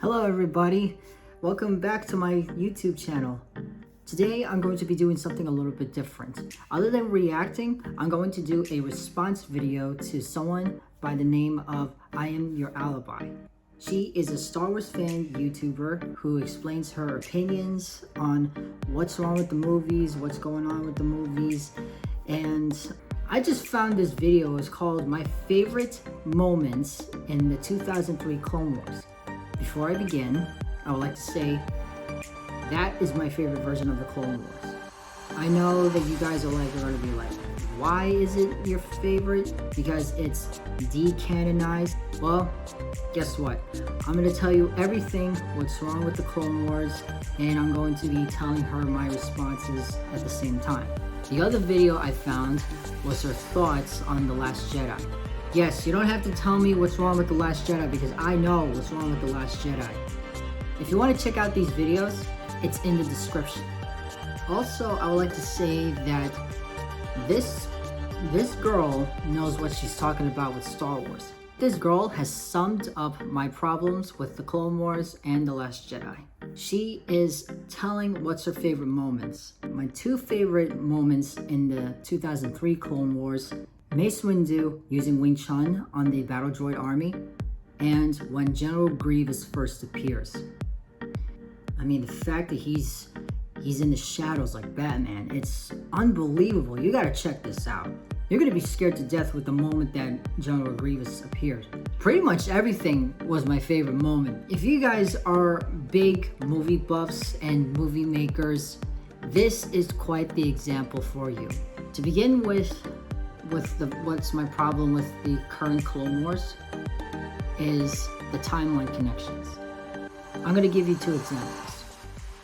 Hello everybody, welcome back to my YouTube channel. Today I'm going to be doing something a little bit different. Other than reacting, I'm going to do a response video to someone by the name of I Am Your Alibi. She is a Star Wars fan YouTuber who explains her opinions on what's wrong with the movies, what's going on with the movies, and I just found this video. It's called My Favorite Moments in the 2003 Clone Wars. Before I begin, I would like to say that is my favorite version of the Clone Wars. I know that you guys are going to be like, why is it your favorite? Because it's decanonized. Well, guess what? I'm going to tell you everything what's wrong with the Clone Wars, and I'm going to be telling her my responses at the same time. The other video I found was her thoughts on The Last Jedi. Yes, you don't have to tell me what's wrong with The Last Jedi because I know what's wrong with The Last Jedi. If you want to check out these videos, it's in the description. Also, I would like to say that this girl knows what she's talking about with Star Wars. This girl has summed up my problems with the Clone Wars and The Last Jedi. She is telling what's her favorite moments. My two favorite moments in the 2003 Clone Wars: Mace Windu using Wing Chun on the Battle Droid army, and when General Grievous first appears. I mean, the fact that he's in the shadows like Batman, it's unbelievable. You gotta check this out. You're gonna be scared to death with the moment that General Grievous appeared. Pretty much everything was my favorite moment. If you guys are big movie buffs and movie makers, this is quite the example for you. To begin with what's my problem with the current Clone Wars is the timeline connections. I'm gonna give you two examples.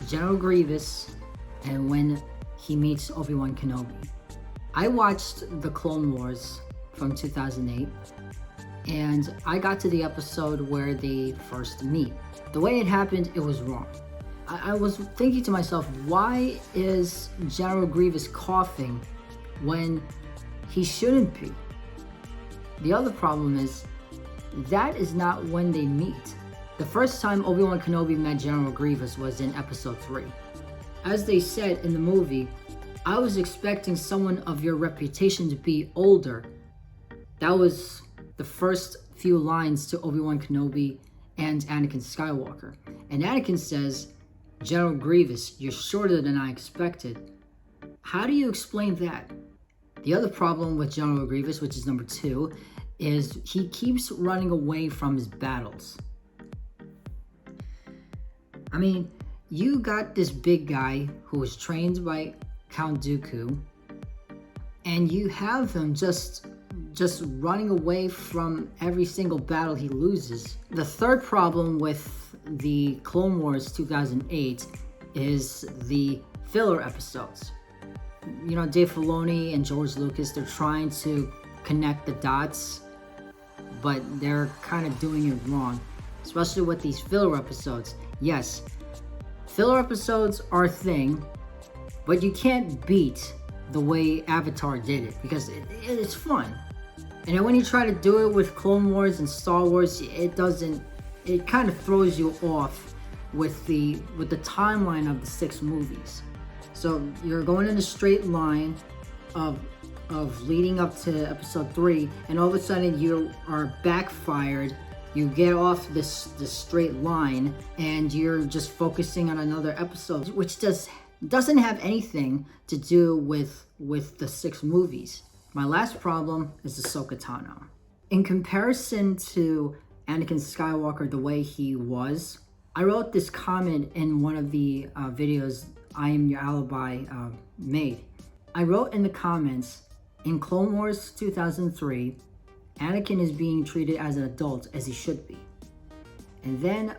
General Grievous and when he meets Obi-Wan Kenobi. I watched the Clone Wars from 2008 and I got to the episode where they first meet. The way it happened, it was wrong. I was thinking to myself, why is General Grievous coughing when he shouldn't be? The other problem is, that is not when they meet. The first time Obi-Wan Kenobi met General Grievous was in episode 3. As they said in the movie, I was expecting someone of your reputation to be older. That was the first few lines to Obi-Wan Kenobi and Anakin Skywalker. And Anakin says, General Grievous, you're shorter than I expected. How do you explain that? The other problem with General Grievous, which is number 2, is he keeps running away from his battles. I mean, you got this big guy who was trained by Count Dooku, and you have him just running away from every single battle he loses. The third problem with the Clone Wars 2008 is the filler episodes. You know, Dave Filoni and George Lucas, they're trying to connect the dots, but they're kind of doing it wrong, especially with these filler episodes. Yes, filler episodes are a thing, but you can't beat the way Avatar did it because it's fun. And then when you try to do it with Clone Wars and Star Wars, it kind of throws you off with the timeline of the 6 movies. So you're going in a straight line of leading up to episode 3, and all of a sudden you are backfired. You get off this straight line and you're just focusing on another episode, which doesn't have anything to do with the 6 movies. My last problem is Ahsoka Tano. In comparison to Anakin Skywalker, the way he was, I wrote this comment in one of the videos I Am Your Alibi made. I wrote in the comments, in Clone Wars 2003, Anakin is being treated as an adult as he should be. And then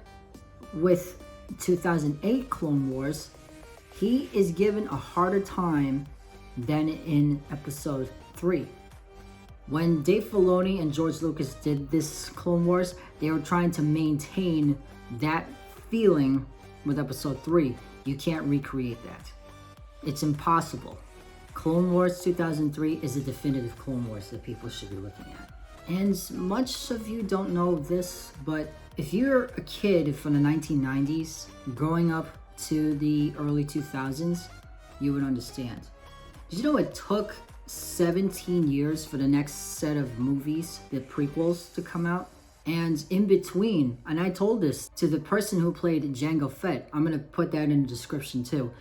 with 2008 Clone Wars, he is given a harder time than in episode 3. When Dave Filoni and George Lucas did this Clone Wars, they were trying to maintain that feeling with episode 3. You can't recreate that. It's impossible. Clone Wars 2003 is a definitive Clone Wars that people should be looking at. And much of you don't know this, but If you're a kid from the 1990s, growing up to the early 2000s, you would understand. Did you know it took 17 years for the next set of movies, the prequels, to come out? And in between, and I told this to the person who played Jango Fett, I'm gonna put that in the description too.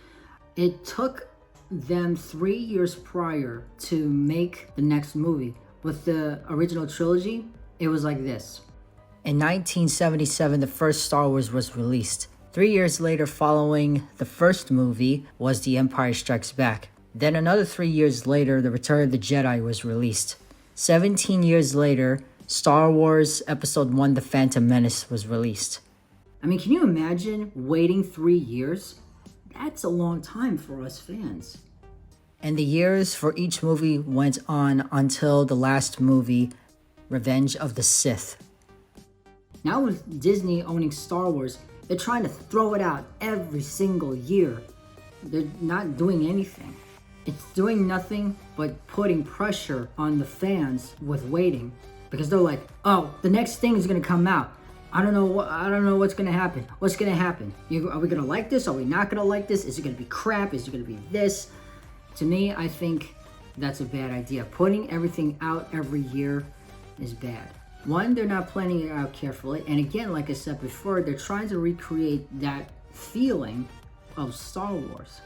It took them 3 years prior to make the next movie. With the original trilogy, it was like this. In 1977, the first Star Wars was released. 3 years later, following the first movie, was The Empire Strikes Back. Then another 3 years later, The Return of the Jedi was released. 17 years later, Star Wars Episode 1, The Phantom Menace was released. I mean, can you imagine waiting 3 years? That's a long time for us fans. And the years for each movie went on until the last movie, Revenge of the Sith. Now with Disney owning Star Wars, they're trying to throw it out every single year. They're not doing anything. It's doing nothing but putting pressure on the fans with waiting. Because they're like, oh, the next thing is gonna come out. I don't know what's gonna happen. What's gonna happen? Are we gonna like this? Are we not gonna like this? Is it gonna be crap? Is it gonna be this? To me, I think that's a bad idea. Putting everything out every year is bad. One, they're not planning it out carefully. And again, like I said before, they're trying to recreate that feeling of Star Wars.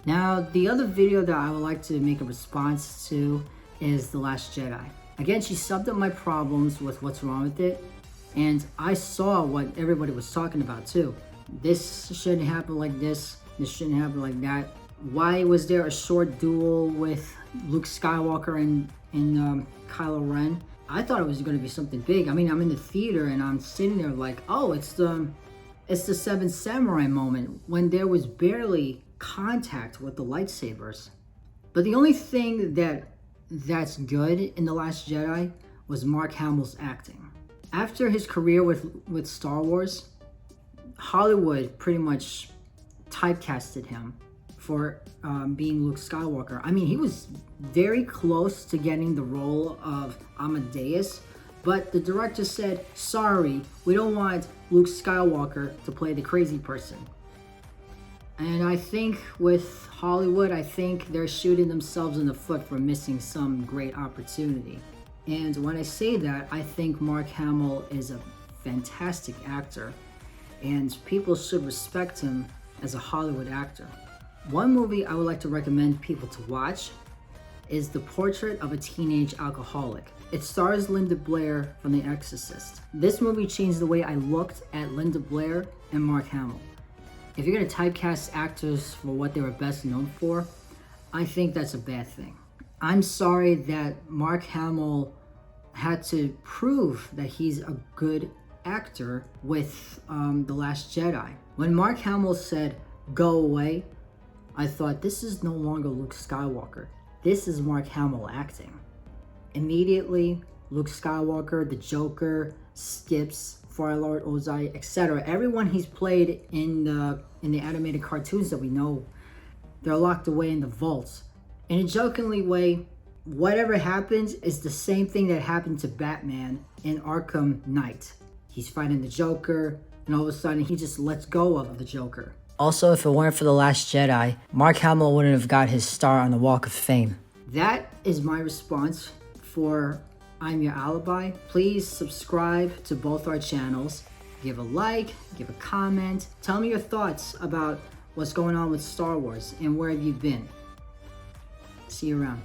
Now, the other video that I would like to make a response to is The Last Jedi. Again, she subbed up my problems with what's wrong with it. And I saw what everybody was talking about too. This shouldn't happen like this. This shouldn't happen like that. Why was there a short duel with Luke Skywalker and Kylo Ren? I thought it was going to be something big. I mean, I'm in the theater and I'm sitting there like, oh, it's the Seven Samurai moment when there was barely contact with the lightsabers. But the only thing that's good in The Last Jedi was Mark Hamill's acting. After his career with Star Wars, Hollywood pretty much typecasted him for being Luke Skywalker. I mean, he was very close to getting the role of Amadeus, but the director said, sorry, we don't want Luke Skywalker to play the crazy person. And I think with Hollywood, I think they're shooting themselves in the foot for missing some great opportunity. And when I say that, I think Mark Hamill is a fantastic actor, and people should respect him as a Hollywood actor. One movie I would like to recommend people to watch is The Portrait of a Teenage Alcoholic. It stars Linda Blair from The Exorcist. This movie changed the way I looked at Linda Blair and Mark Hamill. If you're going to typecast actors for what they were best known for, I think that's a bad thing. I'm sorry that Mark Hamill had to prove that he's a good actor with The Last Jedi. When Mark Hamill said, go away, I thought, this is no longer Luke Skywalker. This is Mark Hamill acting. Immediately, Luke Skywalker, the Joker, Skips, Fire Lord Ozai, etc. Everyone he's played in the animated cartoons that we know, they're locked away in the vaults. In a jokingly way, whatever happens is the same thing that happened to Batman in Arkham Knight. He's fighting the Joker, and all of a sudden he just lets go of the Joker. Also, if it weren't for The Last Jedi, Mark Hamill wouldn't have got his star on the Walk of Fame. That is my response for I'm Your Alibi. Please subscribe to both our channels. Give a like, give a comment. Tell me your thoughts about what's going on with Star Wars and where have you been. See you around.